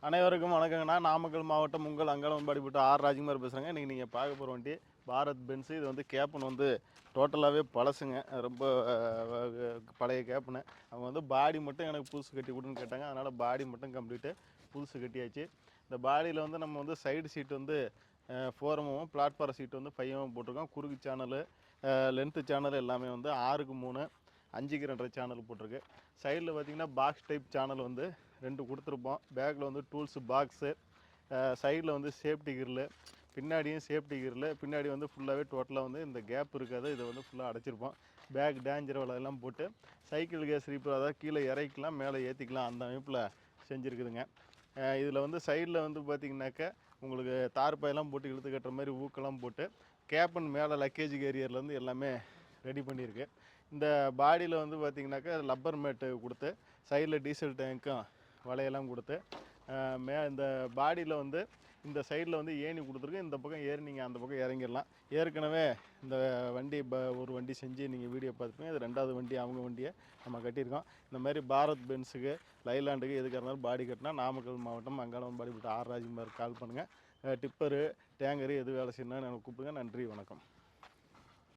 அனைவருக்கும் வணக்கங்கண்ணா. நாமக்கல் மாவட்டம் உங்கள் அங்காளம்பாடிப்பட்ட ஆர் ராஜ்குமார் பேசுகிறேங்க. இன்றைக்கி நீங்கள் பார்க்க போகிற வண்டி பாரத் பென்ஸு. இது வந்து கேப்டன் வந்து டோட்டலாகவே பழசுங்க, ரொம்ப பழைய கேப்னு. அவங்க வந்து பாடி மட்டும் எனக்கு புதுசு கட்டி கொடுன்னு கேட்டாங்க. அதனால் பாடி மட்டும் கம்ப்ளீட்டு புதுசு கட்டியாச்சு. இந்த பாடியில் வந்து நம்ம வந்து சைடு சீட் வந்து 4mm, பிளாட்ஃபாரம் சீட்டு வந்து 5mm போட்டிருக்கோம். குறுக்கு சேனலு, லென்த்து சேனல் எல்லாமே வந்து 6க்கு 3, 5க்கு 2.5 சேனல் போட்டிருக்கு. சைடில் பார்த்திங்கன்னா பாக்ஸ் டைப் சேனல் வந்து 2 கொடுத்துருப்போம். பேக்கில் வந்து டூல்ஸு பாக்ஸு, சைடில் வந்து சேஃப்டி கிரில், பின்னாடியும் சேஃப்டி கிரில். பின்னாடி வந்து ஃபுல்லாகவே டோட்டலாக வந்து இந்த கேப் இருக்காது, இதை வந்து ஃபுல்லாக அடைச்சிருப்போம். பேக் டேஞ்சர் வலையெல்லாம் போட்டு சைக்கிள் கேஸ் ரீப்பர், அதாவது கீழே இறக்கிக்கலாம் மேலே ஏற்றிக்கலாம், அந்த அமைப்பில் செஞ்சுருக்குதுங்க. இதில் வந்து சைடில் வந்து பார்த்திங்கனாக்கா உங்களுக்கு தார்பாயெல்லாம் போட்டு இழுத்து கட்டுற மாதிரி ஊக்கெல்லாம் போட்டு கேப்பன் மேலே லக்கேஜ் கேரியர்லேருந்து எல்லாமே ரெடி பண்ணியிருக்கு. இந்த பாடியில் வந்து பார்த்திங்கனாக்கா லப்பர் மேட்டு கொடுத்து சைடில் டீசல் டேங்க்கும் வலையெல்லாம் கொடுத்து இந்த பாடியில் வந்து இந்த சைடில் வந்து ஏணி கொடுத்துருக்கு. இந்த பக்கம் ஏறி நீங்கள் அந்த பக்கம் இறங்கிடலாம். ஏற்கனவே இந்த வண்டி ஒரு வண்டி செஞ்சு நீங்கள் வீடியோ பார்த்துப்பீங்க. இது 2வது வண்டி, அவங்க வண்டியை நம்ம கட்டியிருக்கோம். இந்த மாதிரி பாரத் பென்ஸுக்கு, லைலாண்டுக்கு எதுக்காக இருந்தாலும் பாடி கட்டினா நாமக்கல் மாவட்டம் அங்காளம்பாடிப்பட்ட ஆர் ராஜ்குமார் கால் பண்ணுங்கள். டிப்பரு, டேங்கரு எது வேலை செய்யணும்னு எனக்கு கூப்பிடுங்க. நன்றி, வணக்கம்.